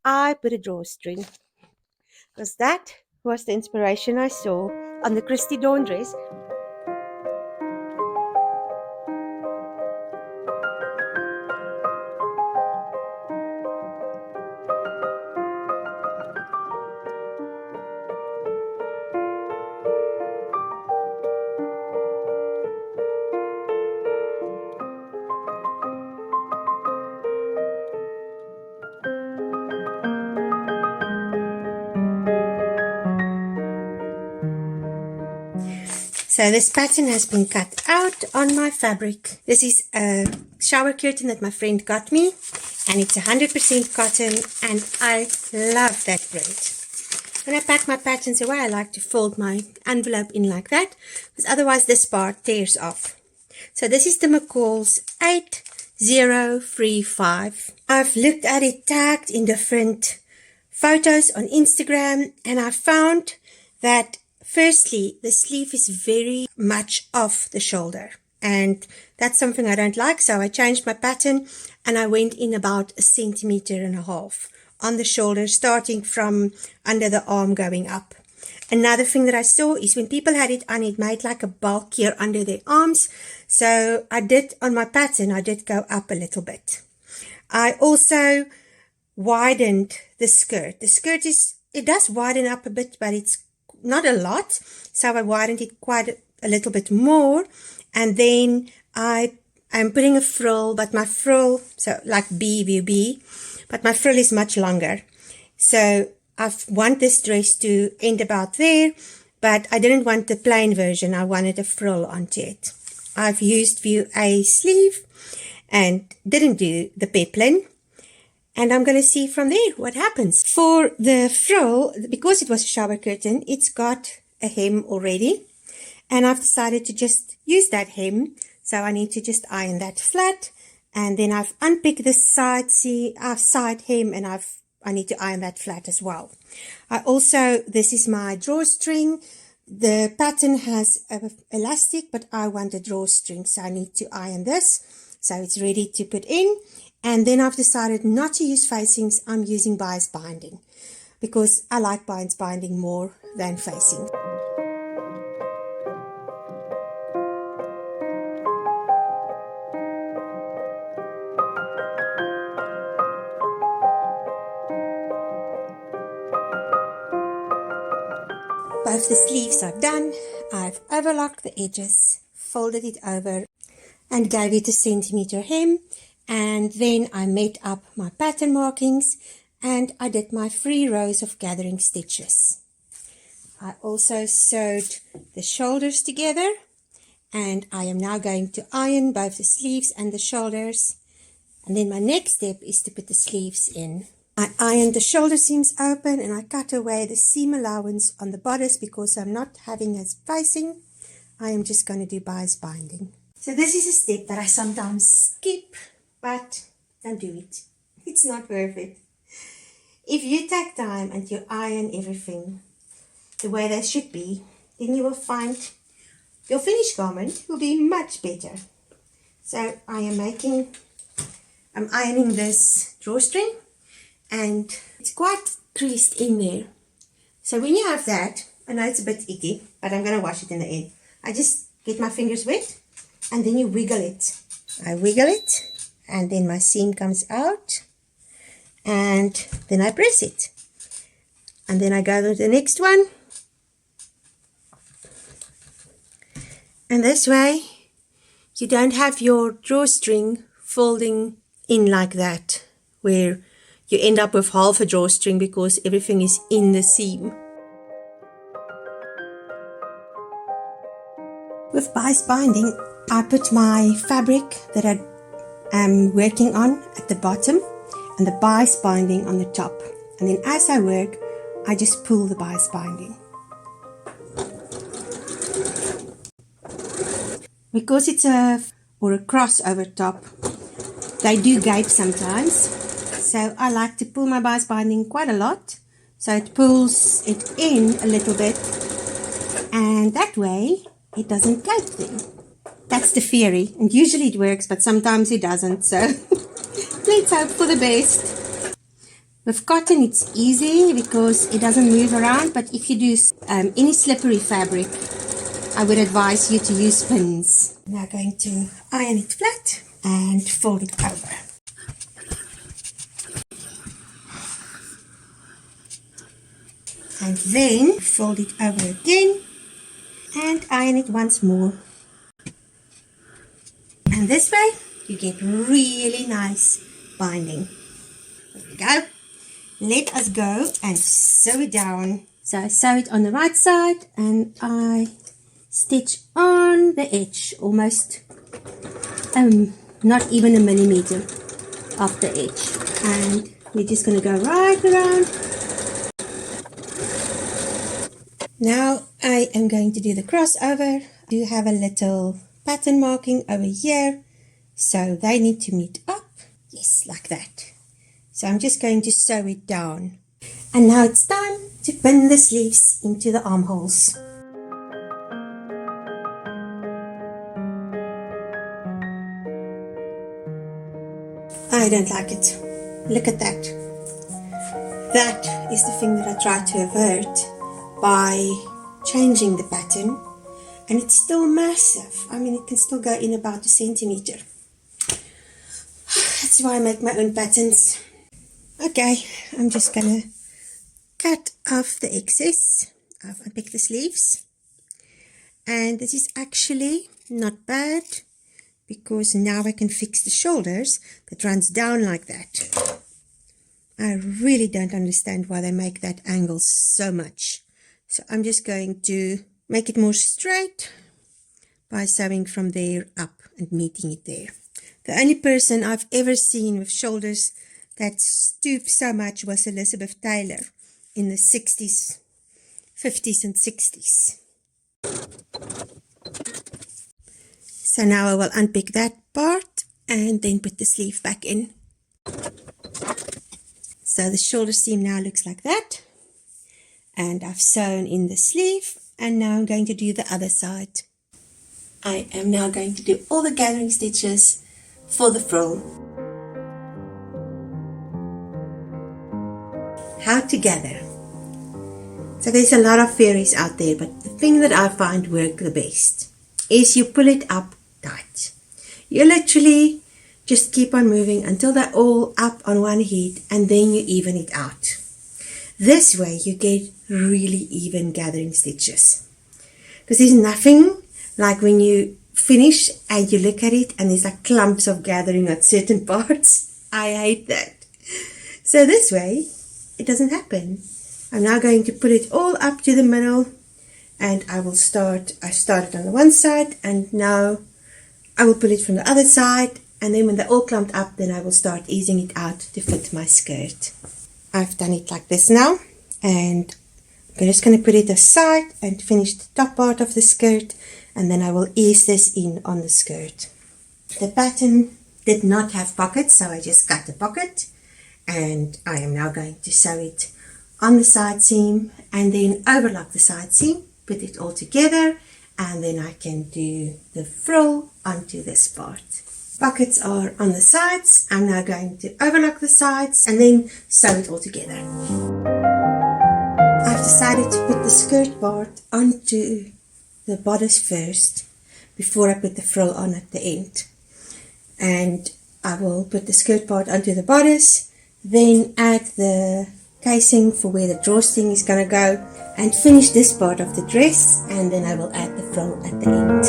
I put a drawstring because that was the inspiration I saw on the Kristy dawn dress. So this pattern has been cut out on my fabric. This is a shower curtain that my friend got me, and it's 100% cotton, and I love that print. When I pack my patterns away, I like to fold my envelope in like that, because otherwise this part tears off. So this is the McCalls 8035. I've looked at it tagged in different photos on Instagram, and I found that firstly, the sleeve is very much off the shoulder, and that's something I don't like, so I changed my pattern and I went in about 1.5 centimeters on the shoulder, starting from under the arm going up. Another thing that I saw is when people had it on, it made like a bulkier under their arms, so I did on my pattern, I did go up a little bit. I also widened the skirt. The skirt it does widen up a bit, but it's not a lot, so I widened it quite a little bit more, and then I'm putting a frill, but my frill, so like BBB, but my frill is much longer. So I want this dress to end about there, but I didn't want the plain version, I wanted a frill onto it. I've used View A sleeve and didn't do the peplin. And I'm going to see from there what happens. For the frill, because it was a shower curtain, it's got a hem already. And I've decided to just use that hem. So I need to just iron that flat. And then I've unpicked the side hem, and I need to iron that flat as well. This is my drawstring. The pattern has elastic, but I want a drawstring. So I need to iron this. So it's ready to put in. And then I've decided not to use facings, I'm using bias binding, because I like bias binding more than facing. Both the sleeves are done. I've overlocked the edges, folded it over, and gave it a 1 centimeter hem. And then I made up my pattern markings, and I did my 3 rows of gathering stitches. I also sewed the shoulders together, and I am now going to iron both the sleeves and the shoulders. And then my next step is to put the sleeves in. I ironed the shoulder seams open, and I cut away the seam allowance on the bodice because I'm not having a facing. I am just going to do bias binding. So this is a step that I sometimes skip, but don't do it. It's not worth it. If you take time and you iron everything the way they should be, then you will find your finished garment will be much better. So I'm ironing this drawstring, and it's quite creased in there. So when you have that, I know it's a bit icky, but I'm going to wash it in the end. I just get my fingers wet, and then you wiggle it. I wiggle it, and then my seam comes out, and then I press it, and then I go to the next one, and this way you don't have your drawstring folding in like that, where you end up with half a drawstring because everything is in the seam. With bias binding, I put my fabric that I am working on at the bottom and the bias binding on the top, and then as I work I just pull the bias binding. Because it's a cross over top, they do gape sometimes, so I like to pull my bias binding quite a lot, so it pulls it in a little bit, and that way it doesn't gape then. That's the theory, and usually it works, but sometimes it doesn't, so let's hope for the best. With cotton it's easy because it doesn't move around, but if you do any slippery fabric, I would advise you to use pins. I'm now going to iron it flat and fold it over. And then fold it over again and iron it once more. And this way you get really nice binding. There we go. Let us go and sew it down. So I sew it on the right side and I stitch on the edge, almost not even a millimeter of the edge. And we're just going to go right around. Now I am going to do the crossover. I do have a little pattern marking over here, so they need to meet up. Yes, like that. So I'm just going to sew it down. And now it's time to pin the sleeves into the armholes. I don't like it. Look at that. That is the thing that I try to avert by changing the pattern. And it's still massive. I mean, it can still go in about a centimeter. That's why I make my own patterns. Okay, I'm just gonna cut off the excess. I've unpicked the sleeves. And this is actually not bad, because now I can fix the shoulders that runs down like that. I really don't understand why they make that angle so much. So I'm just going to make it more straight by sewing from there up and meeting it there. The only person I've ever seen with shoulders that stoop so much was Elizabeth Taylor in the 60s, 50s and 60s. So now I will unpick that part and then put the sleeve back in. So the shoulder seam now looks like that. And I've sewn in the sleeve, and now I'm going to do the other side. I am now going to do all the gathering stitches for the frill. How to gather. So there's a lot of theories out there, but the thing that I find work the best is you pull it up tight. You literally just keep on moving until they're all up on one heat, and then you even it out. This way you get really even gathering stitches. Because there's nothing like when you finish and you look at it and there's like clumps of gathering at certain parts. I hate that. So this way it doesn't happen. I'm now going to put it all up to the middle, and I started on the one side, and now I will put it from the other side, and then when they're all clumped up, then I will start easing it out to fit my skirt. I've done it like this now, and I'm just going to put it aside and finish the top part of the skirt, and then I will ease this in on the skirt. The pattern did not have pockets, so I just cut a pocket, and I am now going to sew it on the side seam and then overlap the side seam, put it all together, and then I can do the frill onto this part. Pockets are on the sides. I'm now going to overlock the sides and then sew it all together. I've decided to put the skirt part onto the bodice first before I put the frill on at the end. And I will put the skirt part onto the bodice, then add the casing for where the drawstring is going to go, and finish this part of the dress, and then I will add the frill at the end.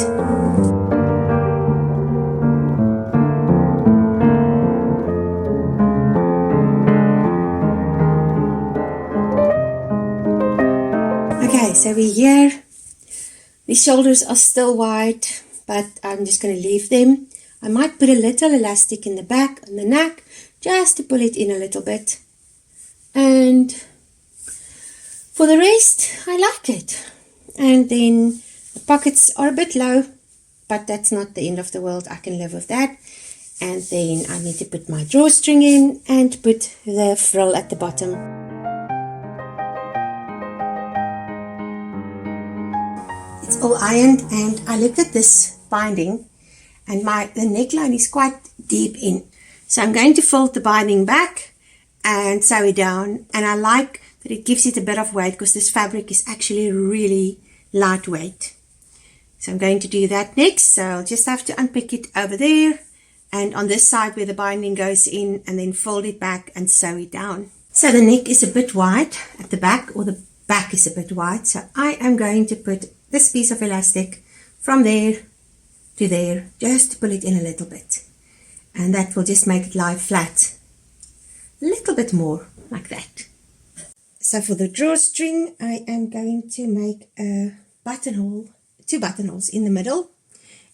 Okay, so we're here. The shoulders are still wide, but I'm just going to leave them. I might put a little elastic in the back and the neck just to pull it in a little bit. And for the rest, I like it. And then the pockets are a bit low, but that's not the end of the world. I can live with that. And then I need to put my drawstring in and put the frill at the bottom. It's all ironed, and I looked at this binding, and the neckline is quite deep in. So I'm going to fold the binding back and sew it down. And I like that it gives it a bit of weight because this fabric is actually really lightweight. So I'm going to do that next. So I'll just have to unpick it over there and on this side where the binding goes in, and then fold it back and sew it down. So the neck is a bit wide at the back, or the back is a bit wide. So I am going to put this piece of elastic from there to there, just to pull it in a little bit. And that will just make it lie flat a little bit more, like that. So for the drawstring, I am going to make a buttonhole, 2 buttonholes in the middle,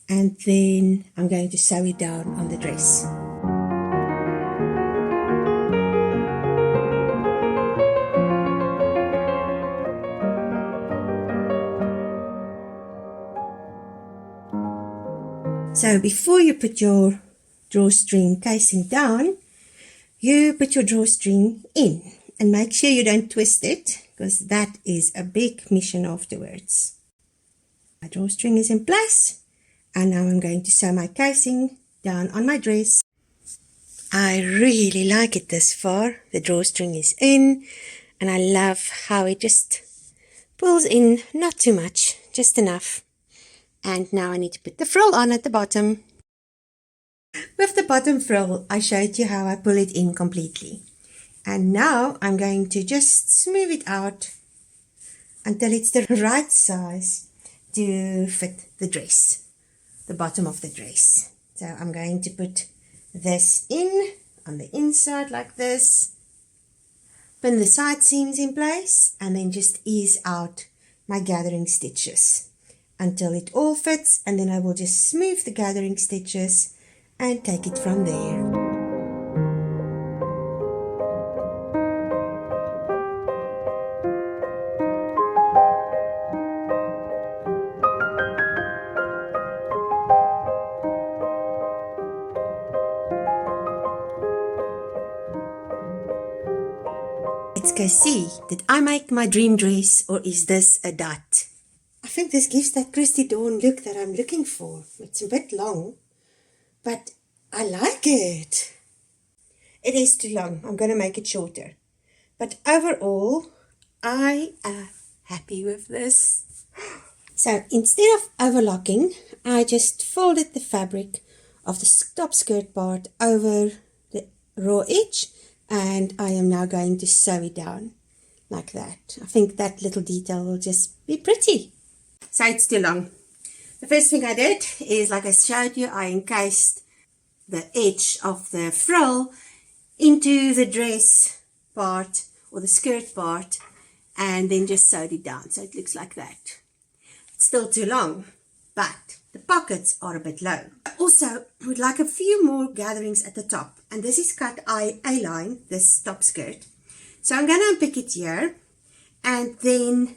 and then I'm going to sew it down on the dress. So before you put your drawstring casing down, you put your drawstring in and make sure you don't twist it, because that is a big mission afterwards. My drawstring is in place, and now I'm going to sew my casing down on my dress. I really like it this far. The drawstring is in, and I love how it just pulls in, not too much, just enough. And now I need to put the frill on at the bottom. With the bottom frill, I showed you how I pull it in completely. And now I'm going to just smooth it out until it's the right size to fit the dress, the bottom of the dress. So I'm going to put this in on the inside like this, pin the side seams in place, and then just ease out my gathering stitches until it all fits, and then I will just smooth the gathering stitches and take it from there. Let's go see, did I make my dream dress, or is this a dot? I think this gives that Kristy Dawn look that I'm looking for. It's a bit long, but I like it. It is too long. I'm going to make it shorter. But overall, I am happy with this. So instead of overlocking, I just folded the fabric of the top skirt part over the raw edge, and I am now going to sew it down like that. I think that little detail will just be pretty. So it's too long. The first thing I did is, like I showed you, I encased the edge of the frill into the dress part or the skirt part, and then just sewed it down. So it looks like that. It's still too long, but the pockets are a bit low. I also would like a few more gatherings at the top, and this is cut A-line, this top skirt. So I'm going to unpick it here and then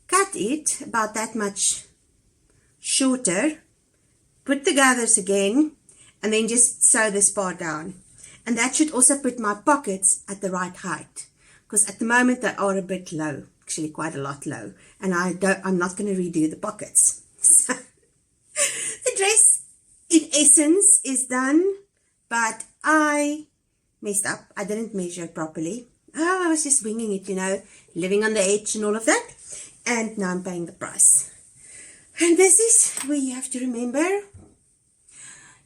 cut it about that much shorter, put the gathers again, and then just sew this part down. And that should also put my pockets at the right height, because at the moment they are a bit low, actually quite a lot low, and I'm not going to redo the pockets. So the dress in essence is done, but I messed up. I didn't measure it properly. I was just winging it, you know, living on the edge and all of that. And now I'm paying the price. And this is where you have to remember,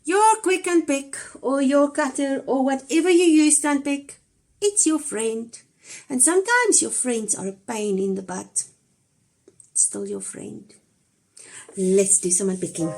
your quick unpick or your cutter or whatever you use to unpick, it's your friend. And sometimes your friends are a pain in the butt. It's still your friend. Let's do some unpicking.